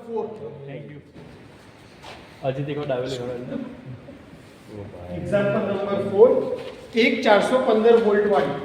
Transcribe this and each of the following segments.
4. Thank you. હજી તે ડાવેલી હવે એક્ઝામ્પલ નંબર 4, એક 415 વોલ્ટ વાળી,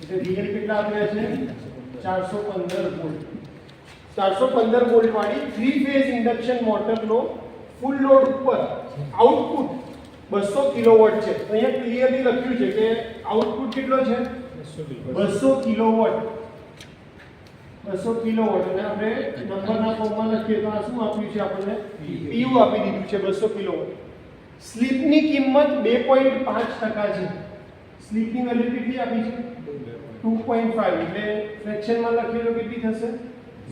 એટલે રિયલ કેટલા આપ્યા છે 415 વોલ્ટ. 415 વોલ્ટ વાળી 3 ફેઝ ઇન્ડક્શન મોટરનો ફૂલ લોડ ઉપર આઉટપુટ 200 કિલોવોટ છે. તો અહીંયા ક્લિયરલી લખ્યું છે કે આઉટપુટ કેટલો છે 200 કિલોવોટ. 200 કિલોવોટ અને આપણે નંબરના ફોર્મમાં લખીએ તો આ શું આપ્યું છે આપણને PU આપી દીધું છે 200 કિલોવોટ. સ્લીપની કિંમત 2.5% છે. સ્લીપની વેલ્યુ કેટલી આપી છે 2.5 એટલે ફ્રેક્શનમાં લખીએ તો કેટલી થશે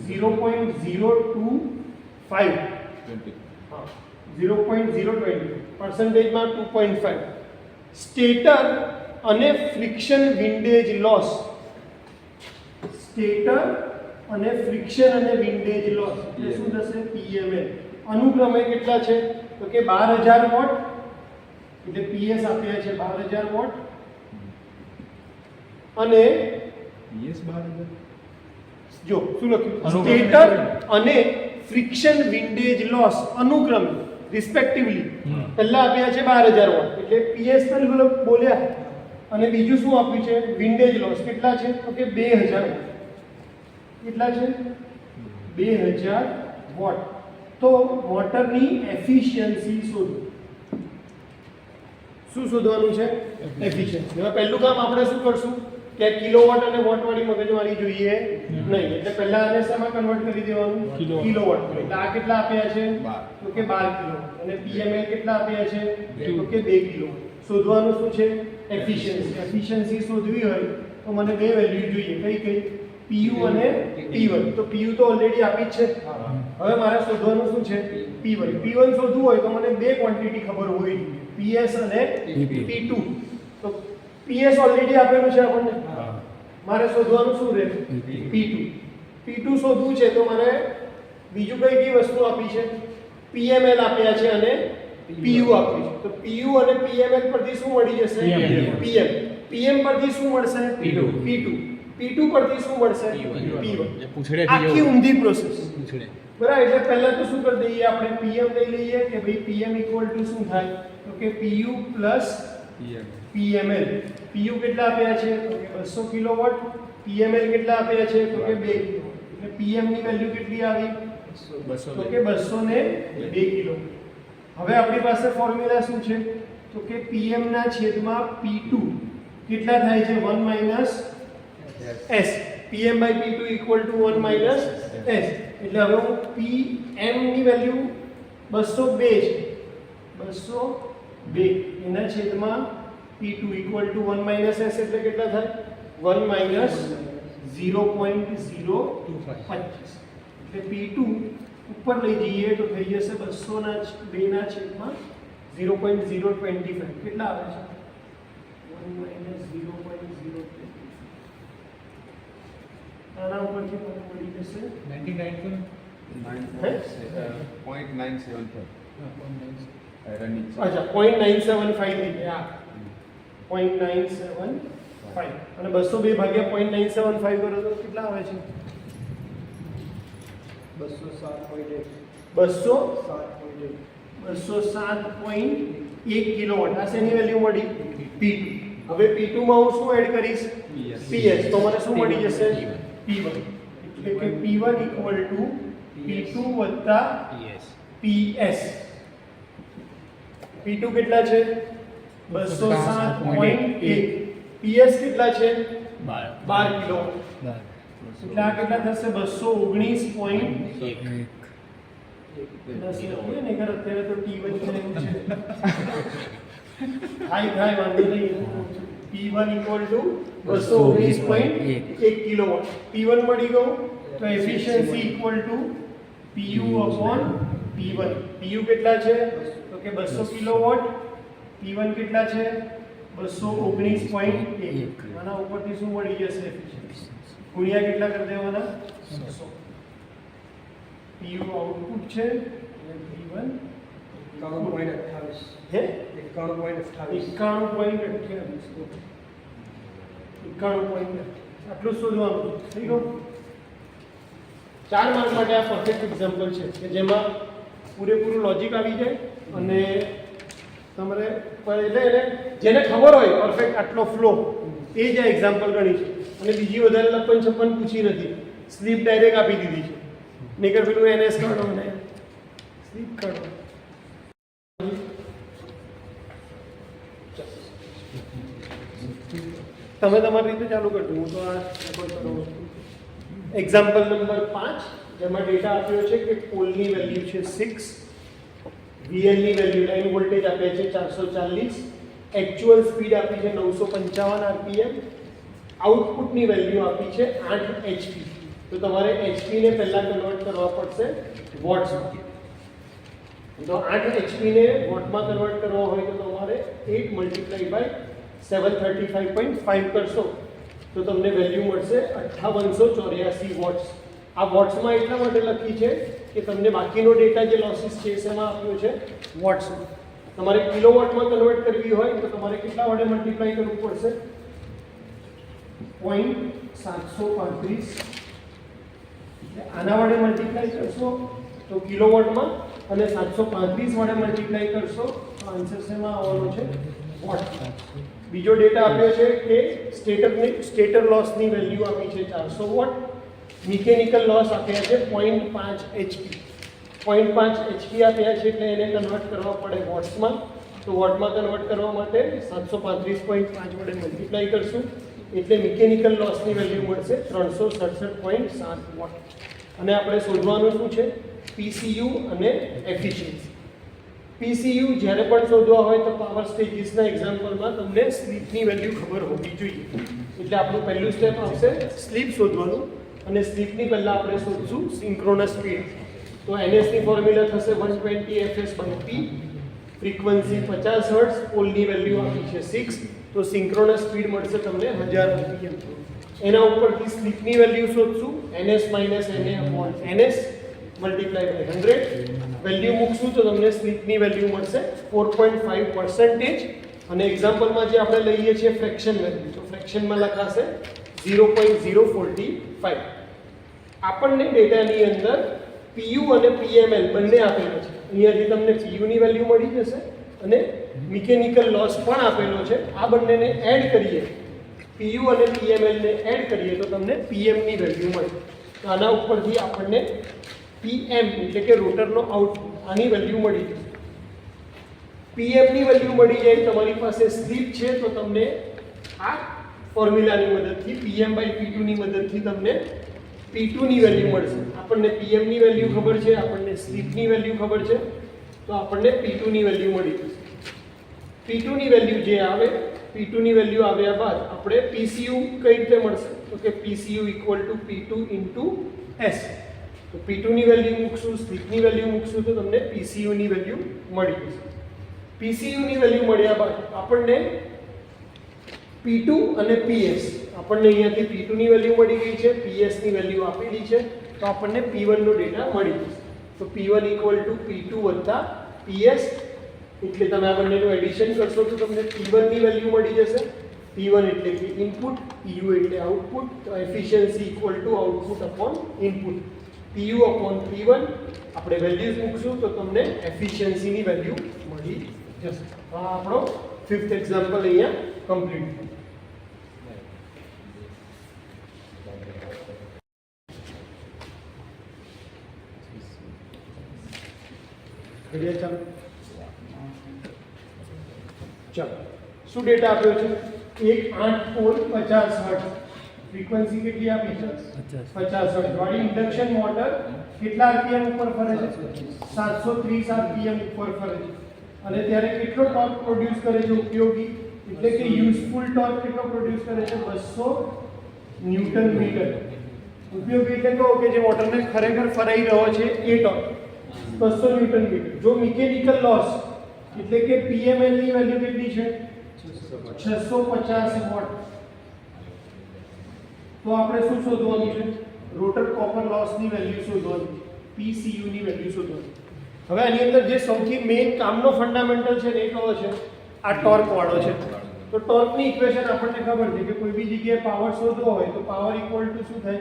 0.025 હા 0.020 પર્સન્ટેજમાં 2.5. સ્ટેટર અને ફ્રિક્શન વિન્ડેજ લોસ. સ્ટેટર અને ફ્રિક્શન અને વિન્ડેજ લોસ એટલે શું થશે PML. અનુક્રમે કેટલા છે તો કે 12000 વોટ એટલે PS આપ્યા છે 12000 વોટ અને PS 12000 જો શું લખ્યું સ્ટેટર અને ફ્રિક્શન વિન્ડેજ લોસ અનુક્રમે રિસ્પેક્ટિવલી પહેલા આપ્યા છે 12000 વોટ એટલે PS પહેલું બોલ્યા અને બીજું શું આપ્યું છે વિન્ડેજ લોસ કેટલા છે તો કે 2000 વોટ. કેટલા છે 2000 વોટ. તો મોટરની એફિશિયન્સી શોધો. શું શોધવાનું છે એફિશિયન્સી. હવે પહેલું કામ આપણે શું કરશું કે કિલોવોટ અને વોટ વાળી મગજમારી જોઈએ નહીં એટલે પહેલા આને શેમાં કન્વર્ટ કરી દેવાનું કિલોવોટ. એટલે આ કેટલા આપ્યા છે તો કે 12 કિલોવોટ અને PML કેટલા આપ્યા છે તો કે 2 કિલોવોટ. શોધવાનું શું છે એફિશિયન્સી. એફિશિયન્સી શોધવી હોય તો મને બે વેલ્યુ જોઈએ કઈ PU અને P1. તો PU તો ઓલરેડી આપી જ છે. હવે મારે શોધવાનું શું છે P1. P1 શોધવું હોય તો મને બે ક્વોન્ટિટી ખબર હોવી જોઈએ PS અને P2. તો PS ઓલરેડી આપેલું છે આપણને. મારે શોધવાનું શું રહે P2. P2 શોધવું છે તો મારે બીજું કઈ વસ્તુ આપી છે PML આપ્યા છે અને PU આપ્યું છે. તો PU અને PML પરથી શું મળી જશે PM પરથી શું મળશે P2 પરથી શું મળશે P1. આખી ઊંધી પ્રોસેસ બરાબર. એટલે પહેલા તો શું કરી દઈએ આપણે PM લઈ લઈએ કે ભાઈ PM ઇક્વલ ટુ શું થાય તો કે PU પ્લસ PML. PU કેટલા આપ્યા છે તો કે 200 કિલોવોટ. PML કેટલા આપ્યા છે તો કે 2 કિલોવોટ. એટલે PM ની વેલ્યુ કેટલી આવી તો કે 202 કિલોવોટ. હવે આપણી પાસે ફોર્મ્યુલા શું છે તો કે PM ના છેદમાં P2 કેટલા થાય છે 1 minus S. PM by P2 equal to 1 minus S. એટલે હવે હું PM ની વેલ્યુ 202 છે 202 એના છેદમાં P2 equal to 1 minus S એટલે કેટલા થાય 1 minus 0.025 એટલે P2 ઉપર લઈ જઈએ તો થઈ જશે 202 ના છેદમાં 0.025 કેટલા આવે છે 1 minus 0.025 આના ઉપરથી મને મળી જશે 0.975 અચ્છા 0.975 થઈ ગયા 0.975 અને 202 ભાગ્યા 0.975 કરો તો કેટલા આવે છે 207.1 કિલોવોટ. આ શેની વેલ્યુ મળી P2. હવે P2 માં હું શું એડ કરીશ PS. તો મને શું મળી જશે P1. એટલે કે P1 ઇક્વલ ટુ P2 વત્તા PS. P2 કેટલા છે 207.1. PS કેટલા છે 12 કિલોવોટ. એટલે આ કેટલા થશે 219.1. અત્યારે તો T1 છે થાય વાંધો નહીં. P1 equal to 219.1 kilowatt. P1 મળી ગયું તો efficiency equal to PU upon P1. PU કેટલા છે તો કે 200 કિલોવોટ. P1 કેટલા છે 219.1. આના ઉપરથી શું મળી જશે એફિશિયન્સી ગુણ્યા કેટલા કરી દેવાના 100. PU આઉટપુટ છે અને P1 91.28 હે 91.28 આટલું શોધવાનું થઈ ગયું. 4 માર્ક માટે આ પરફેક્ટ એક્ઝામ્પલ છે કે જેમાં પૂરેપૂરું લોજિક આવી જાય અને તમારે એટલે એને જેને ખબર હોય પરફેક્ટ આટલો ફ્લો એ જ આ એક્ઝામ્પલ ગણી છે અને બીજી વધારે લપન છપ્પન પૂછી નથી, સ્લીપ ડાયરેક્ટ આપી દીધી છે. નહીકર પેલું NS કાઢો ને સ્લીપ કાઢો. તમે તમારી રીતે ચાલુ કરજો, હું તો આ રેકોર્ડ કરું છું. એક્ઝામ્પલ નંબર 5 જેમાં ડેટા આપ્યો છે કે પોલની વેલ્યુ છે 6, VL ની વેલ્યુ લાઈન વોલ્ટેજ આપે છે 440, એક્ચ્યુઅલ સ્પીડ આપી છે 955 RPM, આઉટપુટની વેલ્યુ આપી છે 8 HP. તો તમારે HP ને પહેલા કન્વર્ટ કરવા પડશે વોટ્સમાં. તો 8 HP ને વોટમાં કન્વર્ટ કરવા હોય તો તમારે 8 × 735.5 કરશો તો તમને વેલ્યુ મળશે 5884 વોટ્સ. આ વોટ્સમાં એટલા માટે લખી છે કે તમને બાકીનો ડેટા જે લોસીસ છે એમાં આપ્યો છે વોટ્સમાં. તમારે કિલોવોટમાં કન્વર્ટ કરવી હોય તો તમારે કેટલા વડે મલ્ટીપ્લાય કરવું પડશે? 0.735. આના વડે મલ્ટીપ્લાય કરશો તો કિલોવોટમાં અને 735 વડે મલ્ટીપ્લાય કરશો તો આન્સર શેમાં આવવાનો છે? વોટ. બીજો ડેટા આપ્યો છે કે સ્ટેટર લોસની વેલ્યુ આપી છે 400 વોટ, મિકેનિકલ લોસ આપ્યા છે 0.5 HP. 0.5 HP આપ્યા છે એટલે એને કન્વર્ટ કરવા પડે વોટ્સમાં. તો વોટમાં કન્વર્ટ કરવા માટે 735.5 વડે મલ્ટીપ્લાય કરશું એટલે મિકેનિકલ લોસની વેલ્યુ મળશે 367.7 વોટ. અને આપણે શોધવાનું શું છે? PCU અને એફિશિયન્સી. PCU જ્યારે પણ શોધવા હોય તો પાવર સ્ટેજીસના એક્ઝામ્પલમાં તમને સ્લીપની વેલ્યુ ખબર હોવી જોઈએ. એટલે આપણું પહેલું સ્ટેપ આવશે સ્લીપ શોધવાનું અને સ્લીપની પહેલાં આપણે શોધશું સિન્ક્રોનસ સ્પીડ. તો NS ની ફોર્મ્યુલા થશે 120 fs/p, ફ્રીક્વન્સી 50 હર્ટ્ઝ, પોલની વેલ્યુ આપી છે 6, તો સિન્ક્રોનસ સ્પીડ મળશે તમને 1000 RPM. એના ઉપરથી સ્લીપની વેલ્યુ શોધશું NS - NA/NS multiply by 100. Value મૂકશું તો તમને સ્લીપની વેલ્યુ મળશે 4.5%. અને એક્ઝામ્પલમાં જે આપણે લઈએ છીએ ફ્રેક્શન વેલ્યુ, તો ફ્રેક્શનમાં લખાશે 0.045. આપણને ડેટાની અંદર PU અને PML બંને આપેલો છે. અહીંયાથી તમને PU ની વેલ્યુ મળી જશે અને મિકેનિકલ લોસ પણ આપેલો છે. આ બંનેને એડ કરીએ, PU અને PML ને એડ કરીએ તો તમને PM ની વેલ્યુ મળે. તો આના ઉપરથી આપણને PM એટલે કે રોટરનો આઉટપુટ આની વેલ્યુ મળી જશે. PM ની વેલ્યુ મળી જાય તમારી પાસે સ્લીપ છે તો તમને આ ફોર્મ્યુલાની મદદથી PM/P2 ની મદદથી તમને P2 ની વેલ્યુ મળશે. આપણને PM ની વેલ્યુ ખબર છે, આપણને સ્લીપની વેલ્યુ ખબર છે, તો આપણને P2 ની વેલ્યુ મળી જશે. P2 ની વેલ્યુ જે આવે, P2 ની વેલ્યુ આવ્યા બાદ આપણે PCU કઈ રીતે મળશે? તો કે PCU = P2 × S. તો P2 ની વેલ્યુ મૂકશું, સ્લીપની વેલ્યુ મૂકશું તો તમને PCU ની વેલ્યુ મળી જશે. PCU ની વેલ્યુ મળ્યા બાદ આપણને P2 અને PS, આપણને અહીંયાથી P2 ની વેલ્યુ મળી ગઈ છે, PS ની વેલ્યુ આપેલી છે, તો આપણને P1 નો ડેટા મળી જશે. તો P1 = P2 + PS, એટલે તમે આ બંનેનું એડિશન કરશો તો તમને P1 ની વેલ્યુ મળી જશે. P1 એટલે કે ઇનપુટ, PU એટલે આઉટપુટ, તો એફિશિયન્સી = આઉટપુટ / ઇનપુટ. PU/P1 આપણે વેલ્યુઝ મૂકશું તો તમને એફિશિયન્સીની વેલ્યુ મળી જશે. આ આપણો 5th એક્ઝામ્પલ અહીંયા કમ્પ્લીટ. ચાલો શું ડેટા આપ્યો છે? એક 8 પોલ 50 હર્ટ્ઝ, ફ્રીક્વન્સી કેટલી આપી છે? 50 હર્ટ્ઝ વાળી ઇન્ડક્શન મોટર કેટલા RPM ઉપર ફરે છે? 730 RPM ઉપર ફરે છે. અને ત્યારે કેટલો ટોર્ક પ્રોડ્યુસ કરે છે ઉપયોગી? એટલે કે યુઝફુલ ટોર્ક કેટલો પ્રોડ્યુસ કરે છે? 200 ન્યૂટન મીટર. ઉપયોગી એટલે કહો કે જે મોટરને ખરેખર ફરાઈ રહ્યો છે એ ટોર્ક 200 ન્યૂટન મીટર. જો મિકેનિકલ લોસ એટલે કે PML ની વેલ્યુ કેટલી છે? 650 વોટ. તો આપણે શું શોધવાનું છે? રોટર કોપર લોસની વેલ્યુ શોધવાની છે, PCU ની વેલ્યુ શોધવાની. હવે આની અંદર જે સૌથી મેઇન કામનો ફંડામેન્ટલ છે ને એ કયો છે? આ ટોર્ક વાળો છે. તો ટોર્કની ઇક્વેશન આપણને ખબર છે કે કોઈ બી જગ્યાએ પાવર શોધવો હોય તો પાવર = શું થાય?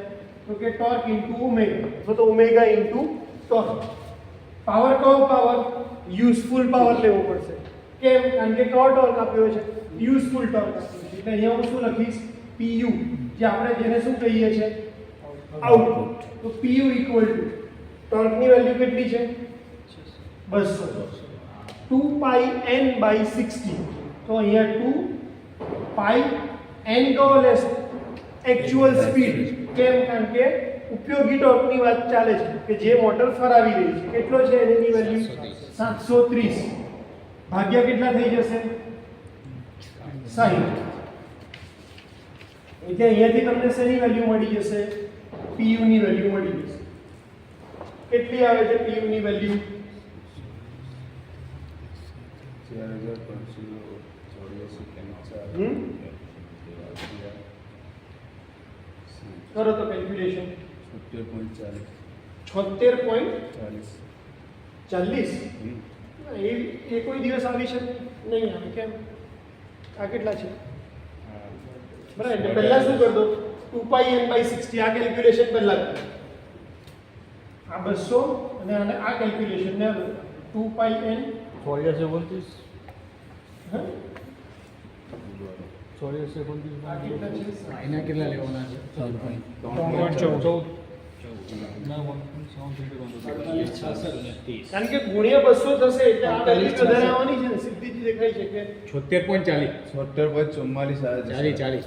તો કે ટોર્ક ઇન્ટુ ઓમેગા અથવા તો ઓમેગા ઇન્ટુ ટોર્ક. પાવર કયો પાવર? યુઝફુલ પાવર લેવો પડશે. કેમ? કારણ કે કયો ટોર્ક આપ્યો છે? યુઝફુલ ટોર્ક આપ્યો છે. એટલે અહીંયા હું શું લખીશ? PU, જે આપણે જેને શું કહીએ છીએ? આઉટપુટ. તો PU ઇક્વલ ટુ ટોર્કની વેલ્યુ કેટલી છે? 200. 2 pi n by 60. તો અહીંયા 2 pi n કયો લેશે? Actual speed. કેમ? કારણ કે ઉપયોગી ટોર્કની વાત ચાલે છે કે જે મોટર ફરાવી રહી છે. કેટલો છે એની વેલ્યુ? 730 ભાગ્યા કેટલા થઈ જશે? 60. એટલે અહીંયાથી તમને શેની વેલ્યુ મળી જશે? PU ની વેલ્યુ મળી જશે. કેટલી આવે છે PU ની વેલ્યુ? 4584. કરો તો કેલ્ક્યુલેશન. 76.40. 76.40. એ કોઈ દિવસ આવી શકે નહીં આવે. કેમ? આ કેટલા છે? બરાબર. એટલે પહેલા શું કર દો? 2 pi n by 60 આ કેલ્ક્યુલેશન પહેલા કરો. આ 200 અને આ કેલ્ક્યુલેશન ને 2 pi n 429. હા? 429. આ કેટલા છે? એના કેટલા લેવાના છે? 14. કારણ કે ગુણ્યા 200 થશે એટલે આ વેલ્યુ વધારે આવવાની છે ને. સીધી જ દેખાય છે કે 76.40. 76.44 આવે છે. 40.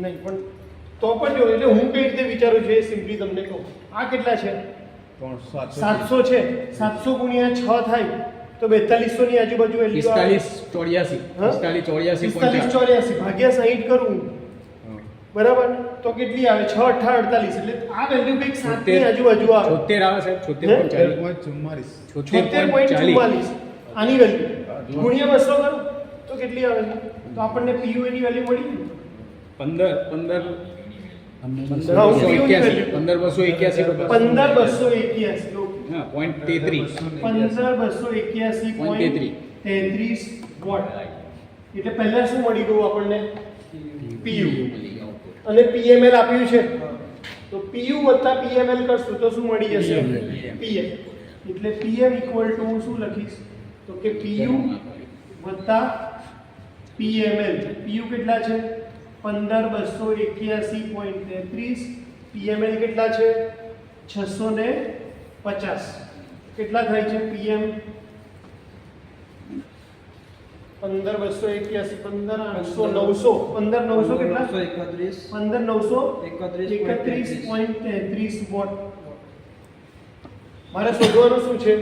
નહીં પણ તો પણ જો એટલે હું કઈ રીતે વિચારું છું એ સિમ્પલી તમને કહું. આ કેટલા છે? 700 છે. 700 ગુણ્યા 6 થાય તો 4200 ની આજુબાજુ વેલ્યુ આવે. 45.84. 4584 ભાગ્યા 60 કરું બરાબર તો કેટલી આવે? 6 8 48. એટલે આ વેલ્યુ કંઈક 7 ની આજુબાજુ આવે. 76 આવે સાહેબ. 76.40. 76.44 આની વેલ્યુ ગુણ્યા 200 કરો તો કેટલી આવે છે? તો આપણને PU ની વેલ્યુ મળી ને? 15 15 15 281 point 33. 15 વોટ. એટલે પહેલા શું મળી ગયું આપણને? PU. અને PML આપ્યું છે તો PU વત્તા PML કરશું તો શું મળી જશે? PM. એટલે PM ઇક્વલ ટુ શું લખીશ? તો કે PU વત્તા PML. PU કેટલા છે? 15281.33. PML કેટલા છે? 650. કેટલા થાય છે PM? 15281 15900 15900 કેટલા? 15931.33 વોટ. મારે શોધવાનું શું છે?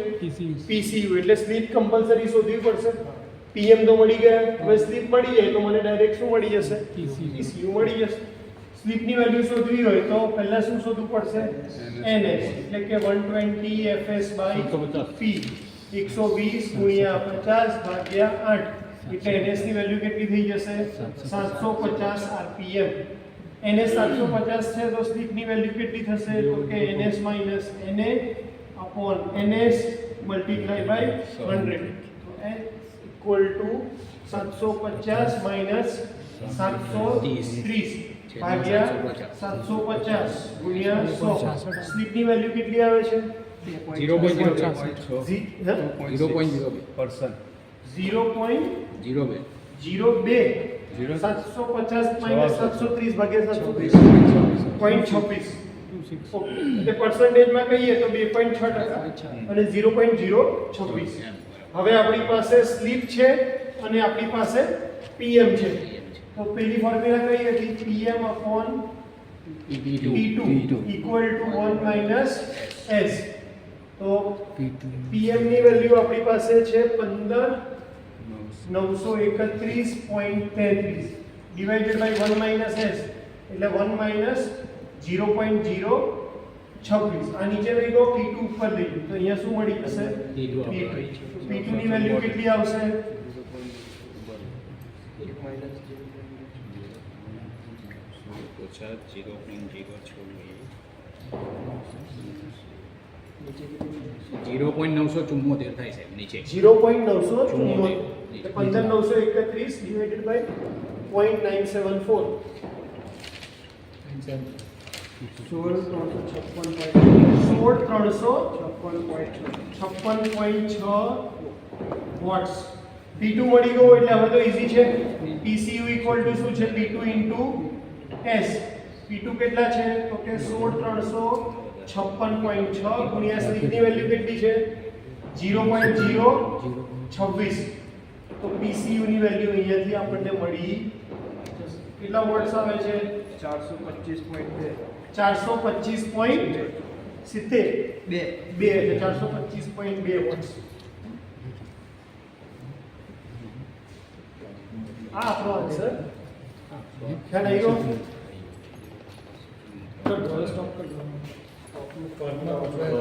PCU. એટલે સ્લીપ કમ્પલસરી શોધવી પડશે. PM તો મળી ગયા. હવે સ્લીપ મળી જાય તો મને ડાયરેક્ટ શું મળી જશે? PCU મળી જશે. સ્લીપની વેલ્યુ શોધવી હોય તો પહેલા શું શોધવું પડશે? NS. એટલે કે 120 fs by P. 120 ગુણ્યા 50 ભાગ્યા 8. એટલે NS ની વેલ્યુ કેટલી થઈ જશે? 750 rpm. NS 750 છે તો સ્લીપની વેલ્યુ કેટલી થશે? તો કે NS minus NA upon NS multiply by 100. તો n equal to 750 minus 730 ભાગ્યા 750 ગુણ્યા 100. સ્લીપની વેલ્યુ કેટલી આવે છે? 0.02. 750 minus 730 ભાગ્યા 730.26. એટલે પર્સન્ટેજમાં કહીએ તો 2.6% અને 0.026. હવે આપણી પાસે સ્લીપ છે અને આપણી પાસે PM છે. તો પેલી ફોર્મ્યુલા કઈ હતી? PM upon P2 equal to 1 minus S. તો PM ની વેલ્યુ આપણી પાસે છે 15931.33 divided by 1 minus S એટલે 1 minus 0.026. આ નીચે લઈ ગયો P2 ઉપર લઈ ગયો તો અહીંયા શું મળી જશે? P2 ની વેલ્યુ કેટલી આવશે? 0.974 થાય છે નીચે. 0.974. 15931 divided by 0.974. $16,356.6 વોટ્સ. P2 મળી ગયો એટલે હવે તો ઈઝી છે. PCU ઇક્વલ ટુ શું છે? P2 into S. P2 કેટલા છે? તો કે 16,356.6 ગુણ્યા સ્લીપની વેલ્યુ કેટલી છે? 0.026. તો PCU ની વેલ્યુ અહીંયાથી આપણને મળી જશે. કેટલા વોટ્સ આવે છે? 425.2. 425.2 એટલે 425.2 વોટ્સ. આ આપણો આન્સર. ખ્યાલ આવી ગયો? ચલો સ્ટોપ કરી દો. શોર્ટમાં ગોઠવાય.